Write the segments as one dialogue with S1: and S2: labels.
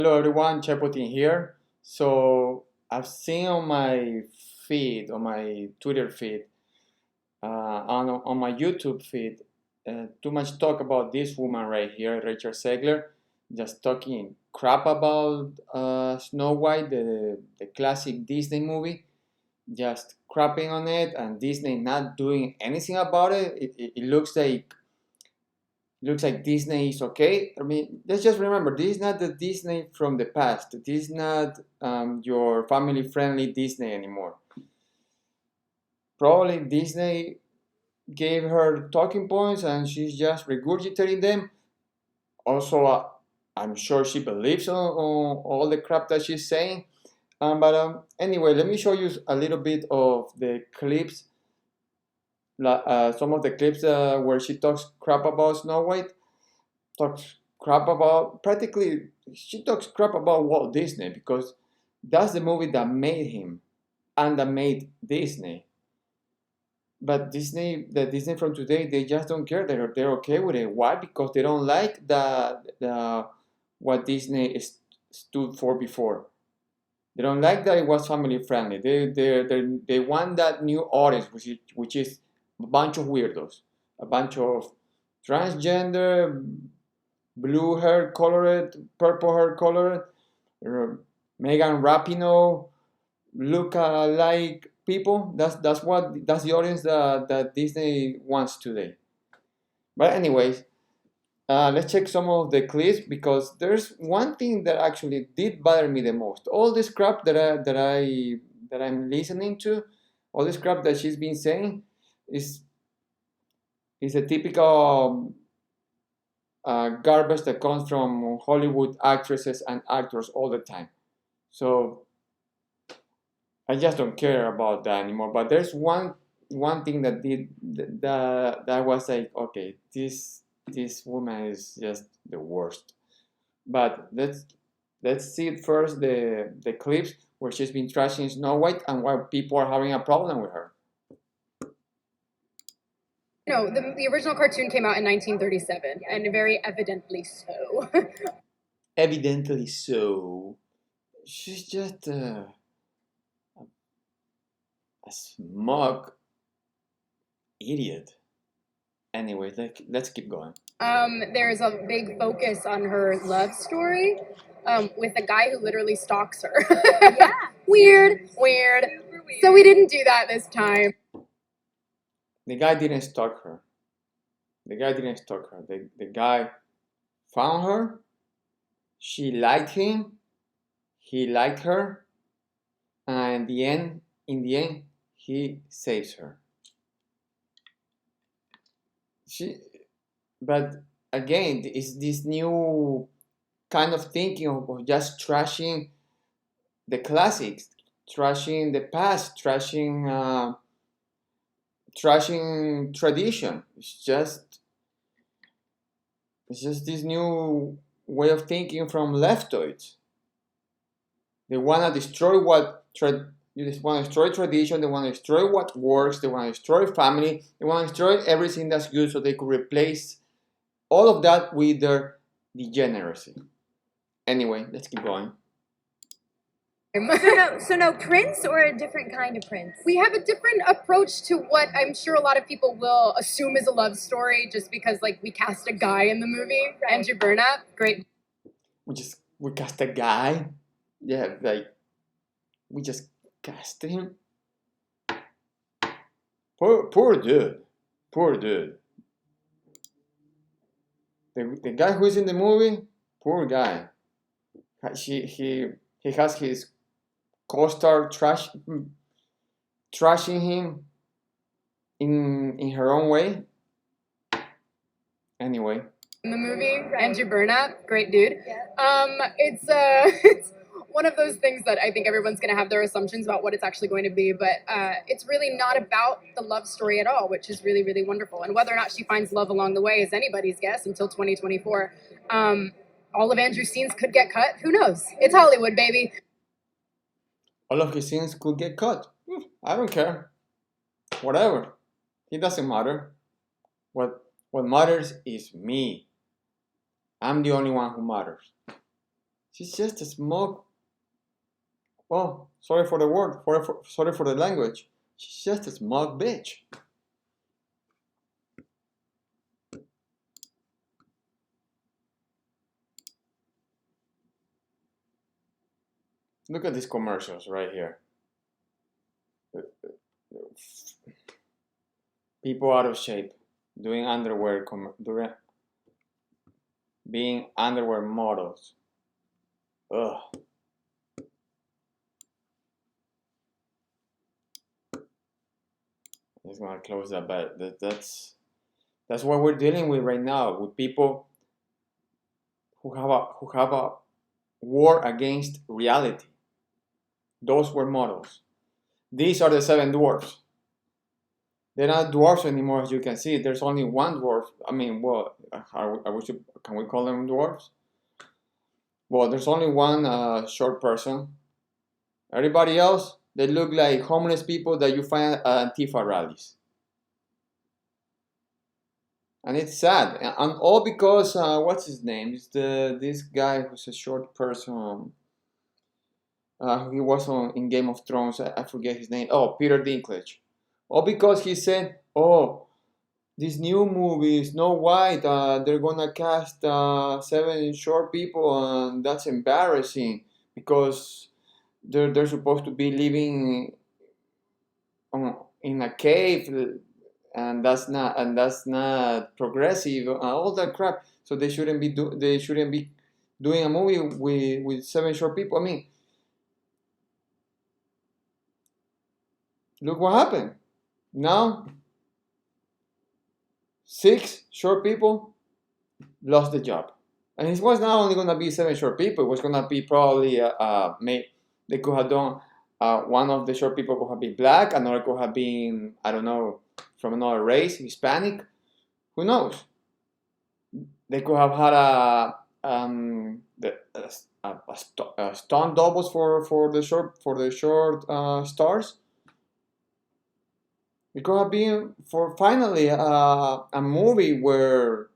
S1: Hello everyone, Chepotin here. So I've seen on my feed, on my Twitter feed, on my YouTube feed, too much talk about this woman right here, Rachel Zegler, just talking crap about Snow White, the classic Disney movie, just crapping on it, and Disney not doing anything about it. It looks like Disney is okay. I mean, let's just remember, this is not the Disney from the past. This is not your family-friendly Disney anymore. Probably Disney gave her talking points and she's just regurgitating them. Also, I'm sure she believes on all the crap that she's saying. But anyway, let me show you a little bit of the clips, some of the clips where she talks crap about Snow White. Talks crap about practically she talks crap about Walt Disney because that's the movie that made him and that made Disney. But the Disney from today, they just don't care. They're okay with it. Why? Because they don't like the what Disney stood for before. They don't like that it was family friendly. They want that new audience, which is a bunch of weirdos, a bunch of transgender, blue hair colored, purple hair colored, Megan Rapinoe look like people. That's the audience that Disney wants today. But anyways, let's check some of the clips because there's one thing that actually did bother me the most. All this crap that I'm listening to, all this crap that she's been saying, is is a typical garbage that comes from Hollywood actresses and actors all the time. So I just don't care about that anymore. But there's one thing that was like, okay, this woman is just the worst. But let's see it first the clips where she's been trashing Snow White and why people are having a problem with her.
S2: No, the original cartoon came out in 1937, and very evidently so.
S1: Evidently so. She's just a smug idiot. Anyway, let's keep going.
S2: There's a big focus on her love story with a guy who literally stalks her. Yeah. Weird, weird. So we didn't do that this time.
S1: The guy didn't stalk her. The guy didn't stalk her. The guy found her. She liked him. He liked her. And in the end, he saves her. She, but again, it's this new kind of thinking of just trashing the classics, trashing the past, trashing tradition. It's just this new way of thinking from leftoids. They want to destroy they just want to destroy tradition. They want to destroy what works. They want to destroy family. They want to destroy everything that's good, so they could replace all of that with their degeneracy. Anyway, let's keep going.
S3: So no Prince or a different kind of Prince?
S2: We have a different approach to what I'm sure a lot of people will assume is a love story just because, like, we cast a guy in the movie. Right. Andrew Burnap, great.
S1: We cast a guy. Yeah, like we just cast him. Poor dude. Poor dude. The guy who is in the movie, poor guy. He has his co-star trashing him in her own way. Anyway.
S2: In the movie, right. Andrew Burnap, great dude. Yeah. It's it's one of those things that I think everyone's going to have their assumptions about what it's actually going to be, but it's really not about the love story at all, which is really, really wonderful. And whether or not she finds love along the way is anybody's guess until 2024. All of Andrew's scenes could get cut. Who knows? It's Hollywood, baby.
S1: All of his scenes could get cut. I don't care. Whatever. It doesn't matter. What matters is me. I'm the only one who matters. She's just a smug. Well, sorry for the word. Sorry for the language. She's just a smug bitch. Look at these commercials right here. People out of shape, doing underwear, being underwear models. Ugh. I'm just gonna close that, but that's what we're dealing with right now, with people who have a war against reality. Those were models. These are the 7 dwarfs. They're not dwarfs anymore, as you can see. There's only one dwarf. I mean, well, can we call them dwarfs? Well, there's only one short person. Everybody else, they look like homeless people that you find at Antifa rallies. And it's sad. And all because, what's his name? It's this guy who's a short person. He was in Game of Thrones. I forget his name. Oh, Peter Dinklage. All because he said, oh, this new movie, Snow White, they're gonna cast 7 short people, and that's embarrassing because they're supposed to be living in a cave, and that's not progressive. All that crap. So they shouldn't be doing a movie with 7 short people. I mean, look what happened. Now 6 short people lost the job, and it was not only gonna be 7 short people. It was gonna be probably they could have done one of the short people could have been black, another could have been, I don't know, from another race, Hispanic. Who knows? They could have had stunt doubles for the short stars. It could have been for finally a movie where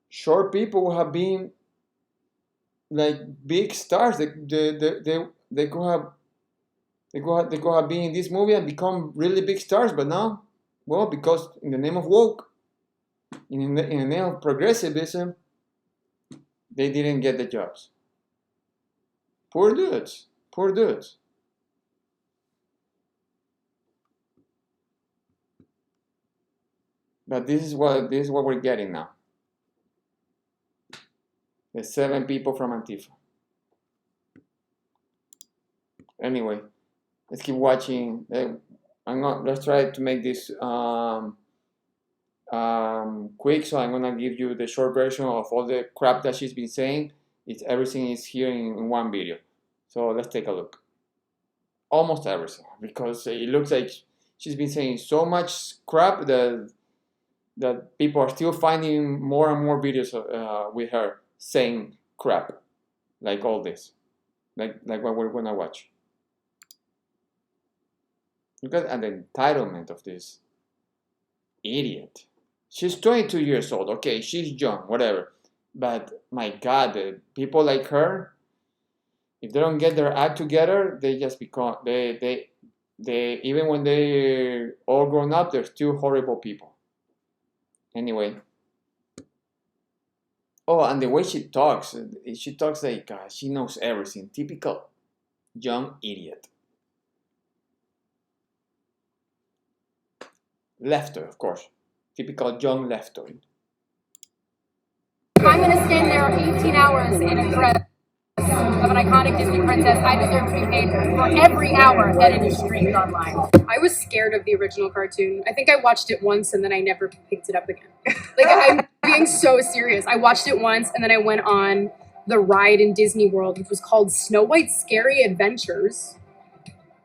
S1: short people have been like big stars. They could have been in this movie and become really big stars, but now, well, because in the name of woke, in the name of progressivism, they didn't get the jobs. Poor dudes. Poor dudes. But this is what we're getting now. The 7 people from Antifa. Anyway, let's keep watching. Let's try to make this quick. So I'm gonna give you the short version of all the crap that she's been saying. Everything is here in one video. So let's take a look. Almost everything, because it looks like she's been saying so much crap that people are still finding more and more videos with her saying crap, like all this, like what we're gonna watch. Look at the entitlement of this idiot. She's 22 years old. Okay, she's young, whatever. But my God, people like her, if they don't get their act together, they just become they even when they're all grown up, they're still horrible people. Anyway. Oh, and the way she talks like she knows everything. Typical young idiot. Leftoid, of course. Typical young leftoid.
S2: If I'm going to stand there 18 hours in a dress of an iconic Disney princess, I deserve to be paid for every hour that it is streamed online. I was scared of the original cartoon. I think I watched it once and then I never picked it up again. Like, I'm being so serious. I watched it once and then I went on the ride in Disney World, which was called Snow White's Scary Adventures.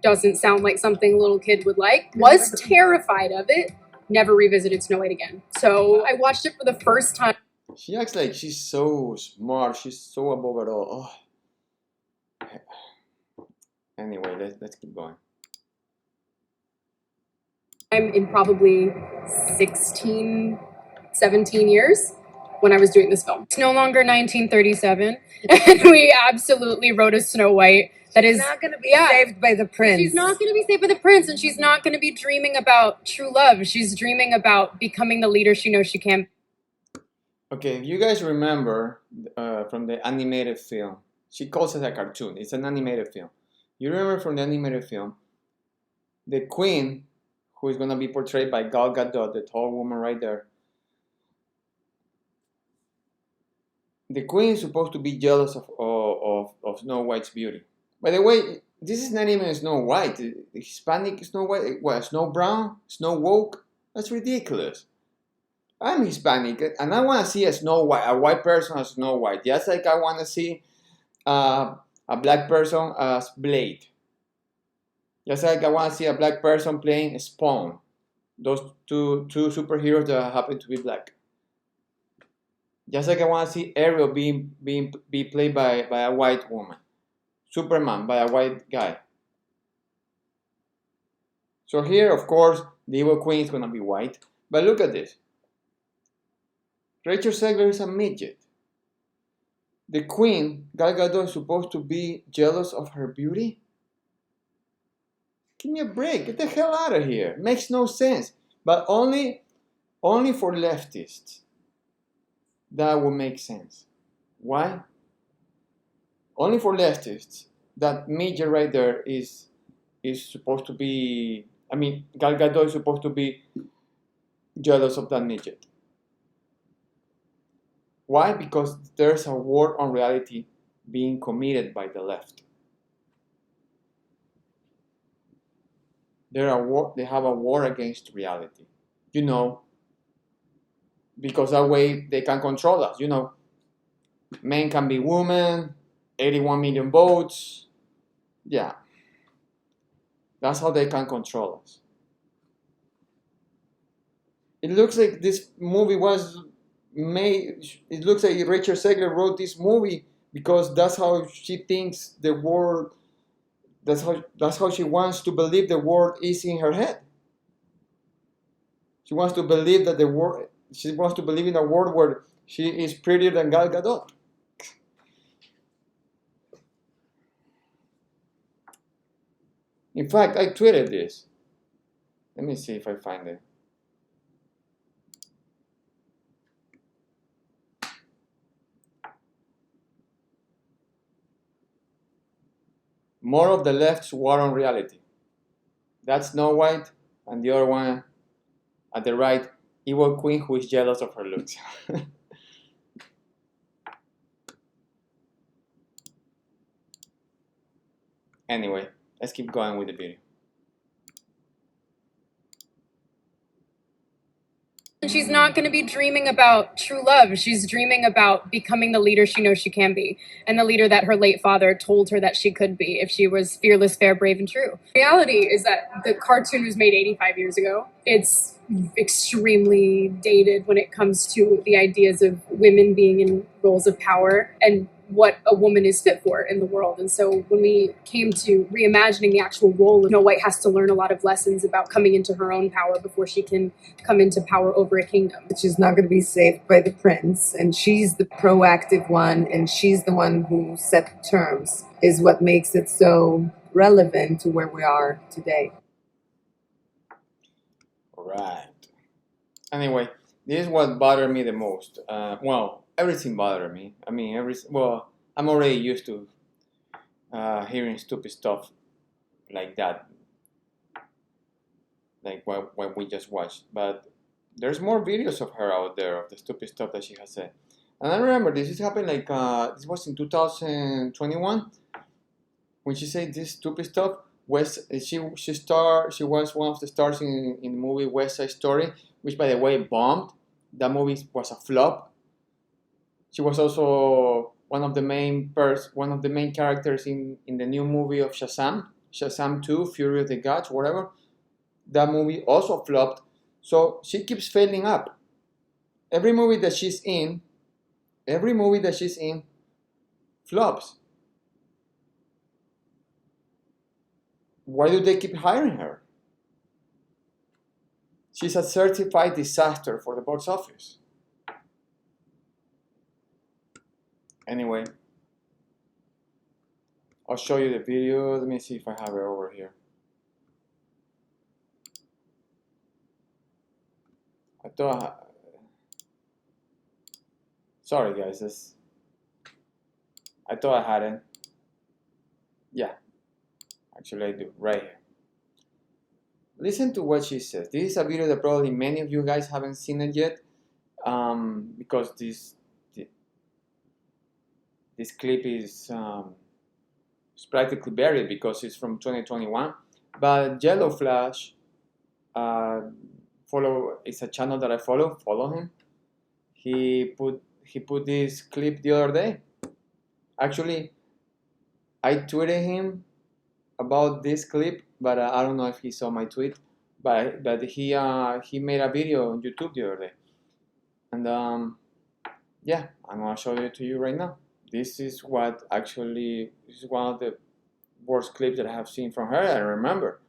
S2: Doesn't sound like something a little kid would like. Was terrified of it. Never revisited Snow White again. So I watched it for the first time.
S1: She acts like she's so smart. She's so above it all. Oh. Anyway, let's keep going.
S2: I'm in probably 16, 17 years. when I was doing this film. It's no longer 1937, and we absolutely wrote a Snow White that is
S3: not going to be saved by the prince.
S2: She's not going to be saved by the prince, and she's not going to be dreaming about true love. She's dreaming about becoming the leader she knows she can.
S1: Okay, if you guys remember from the animated film, she calls it a cartoon. It's an animated film. You remember from the animated film, the queen, who is going to be portrayed by Gal Gadot, the tall woman right there. The queen is supposed to be jealous of Snow White's beauty. By the way, this is not even Snow White. The Hispanic Snow White, what, Snow Brown? Snow Woke? That's ridiculous. I'm Hispanic, and I want to see a Snow White, a white person as Snow White. Just like I want to see a black person as Blade. Just like I want to see a black person playing Spawn. Those two superheroes that happen to be black. Just like I want to see Ariel be played by a white woman. Superman by a white guy. So here, of course, the evil queen is going to be white. But look at this. Rachel Zegler is a midget. The queen, Gal Gadot, is supposed to be jealous of her beauty? Give me a break. Get the hell out of here. Makes no sense. But only for leftists. That would make sense. Why? Only for leftists. That midget right there is supposed to be... I mean, Gal Gadot is supposed to be jealous of that midget. Why? Because there's a war on reality being committed by the left. They have a war against reality. You know, because that way they can control us. You know, men can be women, 81 million votes. Yeah. That's how they can control us. It looks like this movie was made, it looks like Rachel Zegler wrote this movie because that's how she thinks the world, that's how she wants to believe the world is in her head. She wants to believe that she wants to believe in a world where she is prettier than Gal Gadot. In fact, I tweeted this. Let me see if I find it. More of the left's war on reality. That's Snow White, and the other one at the right, evil queen who is jealous of her looks. Anyway, let's keep going with the video.
S2: And she's not going to be dreaming about true love. She's dreaming about becoming the leader she knows she can be, and the leader that her late father told her that she could be if she was fearless, fair, brave, and true. Reality is that the cartoon was made 85 years ago. It's extremely dated when it comes to the ideas of women being in roles of power and what a woman is fit for in the world. And so when we came to reimagining the actual role, Snow White has to learn a lot of lessons about coming into her own power before she can come into power over a kingdom.
S4: She's not going to be saved by the prince, and she's the proactive one, and she's the one who set the terms, is what makes it so relevant to where we are today.
S1: Right. Anyway, this is what bothered me the most. Well, everything bothered me. I mean, I'm already used to hearing stupid stuff like that, like what we just watched. But there's more videos of her out there of the stupid stuff that she has said. And I remember this happened like this was in 2021 when she said this stupid stuff. She was one of the stars in the movie West Side Story, which by the way bombed. That movie was a flop. She was also one of the main characters in the new movie of Shazam 2, Fury of the Gods, whatever. That movie also flopped. So she keeps failing up. Every movie that she's in flops. Why do they keep hiring her? She's a certified disaster for the box office. Anyway, I'll show you the video. Let me see if I have it over here. I thought. Sorry, guys. I thought I had it. Yeah, actually I do. Right here. Listen to what she says. This is a video that probably many of you guys haven't seen it yet, because this clip is practically buried because it's from 2021. But Yellow Flash, it's a channel that I follow. Follow him. He put this clip the other day. Actually, I tweeted him about this clip, but I don't know if he saw my tweet. But he made a video on YouTube the other day, and yeah, I'm gonna show it to you right now. This is one of the worst clips that I have seen from her. I remember.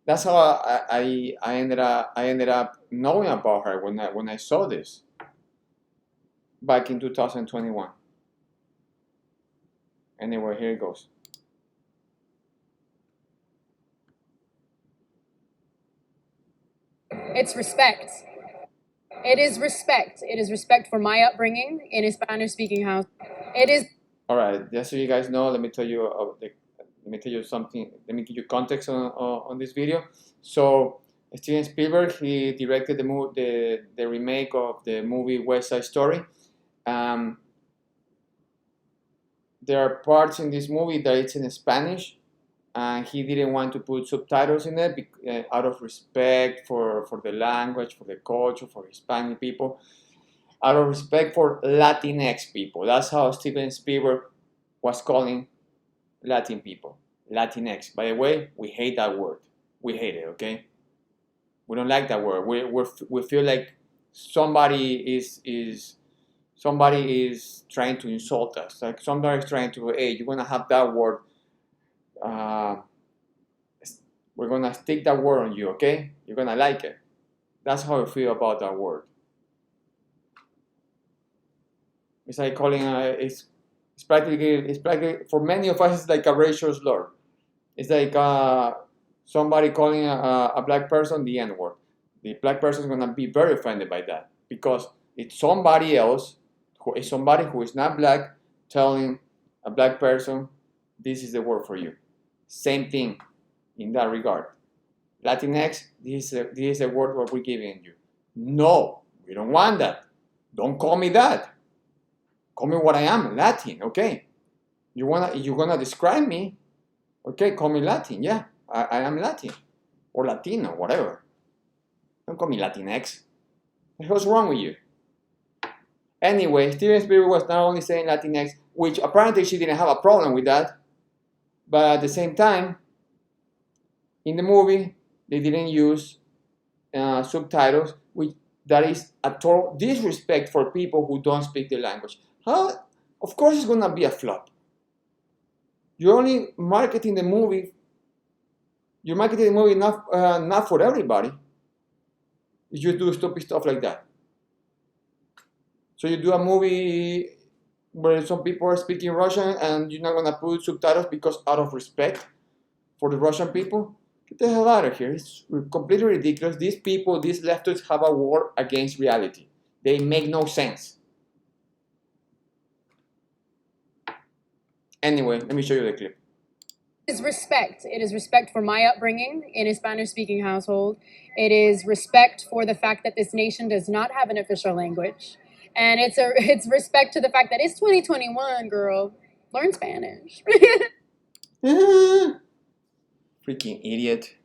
S1: That's how I ended up knowing about her when I saw this back in 2021. Anyway, here it goes.
S2: It's respect. It is respect. It is respect for my upbringing in a Spanish-speaking house. It is.
S1: All right, just so you guys know, let me tell you something. Let me give you context on this video. So Steven Spielberg, he directed the remake of the movie West Side Story. There are parts in this movie that it's in Spanish, and he didn't want to put subtitles in it out of respect for the language, for the culture, for Hispanic people, out of respect for Latinx people. That's how Steven Spielberg was calling Latin people, Latinx. By the way, we hate that word. We hate it, okay? We don't like that word. We feel like somebody is trying to insult us. Like somebody's trying to, hey, you're gonna have that word. We're gonna stick that word on you, okay? You're gonna like it. That's how I feel about that word. It's like calling it's practically for many of us it's like a racial slur. It's like somebody calling a black person the N-word. The black person is gonna be very offended by that because it's somebody else somebody who is not black telling a black person this is the word for you. Same thing in that regard. Latinx, this is a word what we're giving you. No, we don't want that. Don't call me that. Call me what I am, Latin, okay? You're gonna describe me, okay? Call me Latin, yeah. I am Latin or Latino, whatever. Don't call me Latinx. What's wrong with you? Anyway, Steven Spielberg was not only saying Latinx, which apparently she didn't have a problem with that, but at the same time, in the movie, they didn't use subtitles, which that is a total disrespect for people who don't speak the language. How? Of course it's gonna be a flop. You're only marketing the movie. You're marketing the movie not for everybody. You do stupid stuff like that. So you do a movie where some people are speaking Russian and you're not gonna put subtitles because out of respect for the Russian people? Get the hell out of here. It's completely ridiculous. These people, these leftists have a war against reality. They make no sense. Anyway, let me show you the clip.
S2: It is respect. It is respect for my upbringing in a Spanish-speaking household. It is respect for the fact that this nation does not have an official language. And it's respect to the fact that it's 2021, girl. Learn Spanish.
S1: Freaking idiot.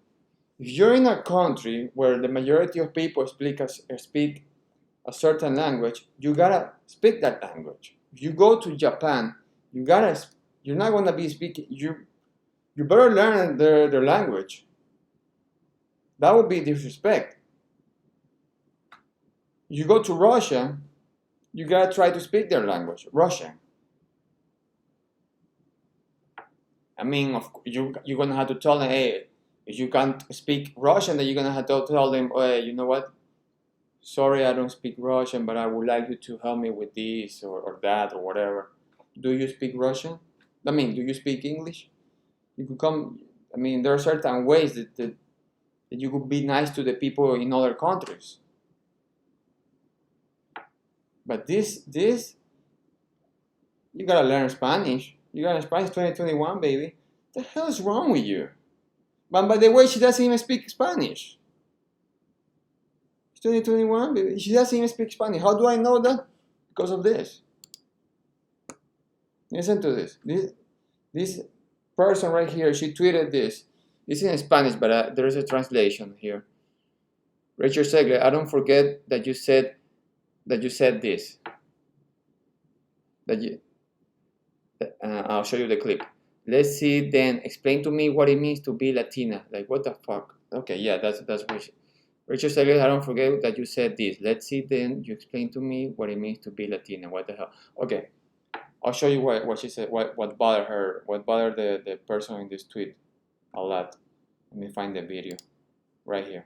S1: If you're in a country where the majority of people speak a certain language, you gotta speak that language. If you go to Japan, you're not gonna be speaking. You better learn their language. That would be disrespect. You go to Russia, you gotta try to speak their language, Russian. I mean, you're gonna have to tell them, hey, if you can't speak Russian, then you're gonna have to tell them, hey, you know what? Sorry, I don't speak Russian, but I would like you to help me with this or that or whatever. do you speak Russian? I mean, do you speak English? You could come. I mean, there are certain ways that you could be nice to the people in other countries. But this, you gotta learn Spanish. You gotta learn Spanish 2021, baby. What the hell is wrong with you? But by the way, she doesn't even speak Spanish. It's 2021, baby. She doesn't even speak Spanish. How do I know that? Because of this. Listen to this. This person right here, she tweeted this. It's in Spanish, but there is a translation here. Rachel Zegler, I don't forget that you said this. I'll show you the clip. Let's see then. Explain to me what it means to be Latina. Like, what the fuck? Okay, yeah, that's Rachel Zegler, I don't forget that you said this. Let's see then. You explain to me what it means to be Latina. What the hell? Okay, I'll show you what she said. What bothered her? What bothered the person in this tweet a lot. Let me find the video right here.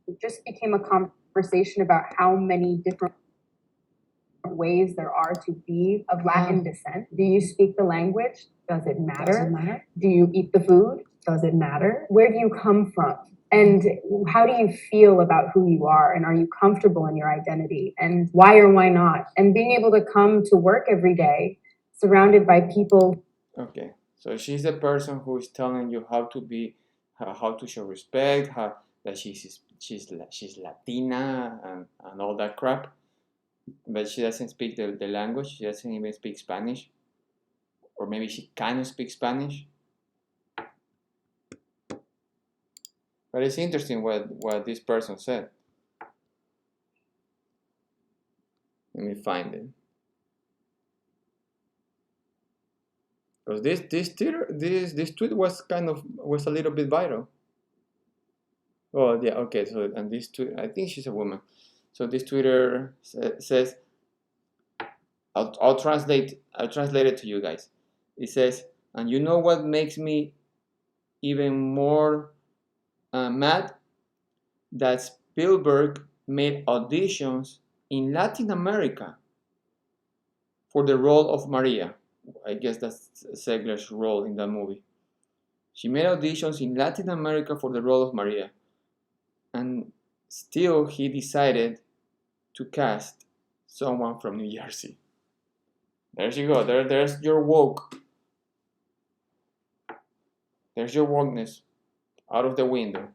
S2: It just became a conversation about how many different ways there are to be of Latin descent. Do you speak the language? Does it matter?
S4: Does it matter?
S2: Do you eat the food? Does it matter? Where do you come from? And how do you feel about who you are? And are you comfortable in your identity? And why or why not? And being able to come to work every day surrounded by people.
S1: Okay, so she's the person who is telling you how to be, how to show respect, how that she's Latina and all that crap. But she doesn't speak the language. She doesn't even speak Spanish. Or maybe she kind of speaks Spanish. But it's interesting what this person said. Let me find it. Because this tweet was a little bit viral. Oh yeah, okay. So and this tweet, I think she's a woman. So this Twitter says, I'll translate it to you guys. It says, and you know what makes me even more mad? That Spielberg made auditions in Latin America for the role of Maria. I guess that's Zegler's role in that movie. She made auditions in Latin America for the role of Maria. And still he decided to cast someone from New Jersey. There you go. There's your woke. There's your wokeness out of the window.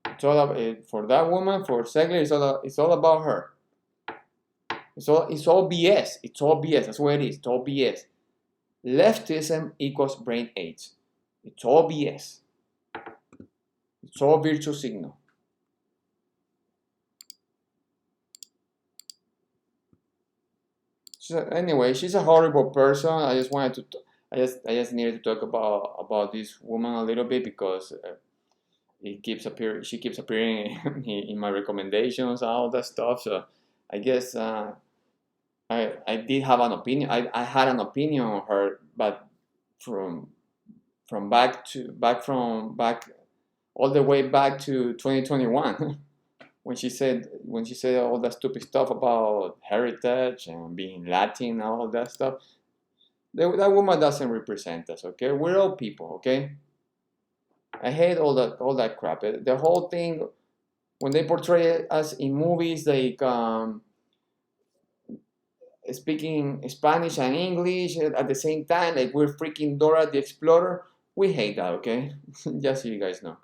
S1: It's all about, for that woman, for Zegler, it's all about her. It's all BS. It's all BS. That's what it is. It's all BS. Leftism equals brain AIDS. It's all BS. It's all virtue signal. So anyway, she's a horrible person. I just wanted to. I just needed to talk about this woman a little bit because it keeps appearing. She keeps appearing in my recommendations, all that stuff. So I guess I did have an opinion. I had an opinion on her, but from back all the way back to 2021 when she said all that stupid stuff about heritage and being Latin and all that stuff. That woman doesn't represent us, okay? We're all people, okay? I hate all that crap. The whole thing when they portray us in movies like speaking Spanish and English at the same time, like we're freaking Dora the Explorer. We hate that, okay? Just so you guys know.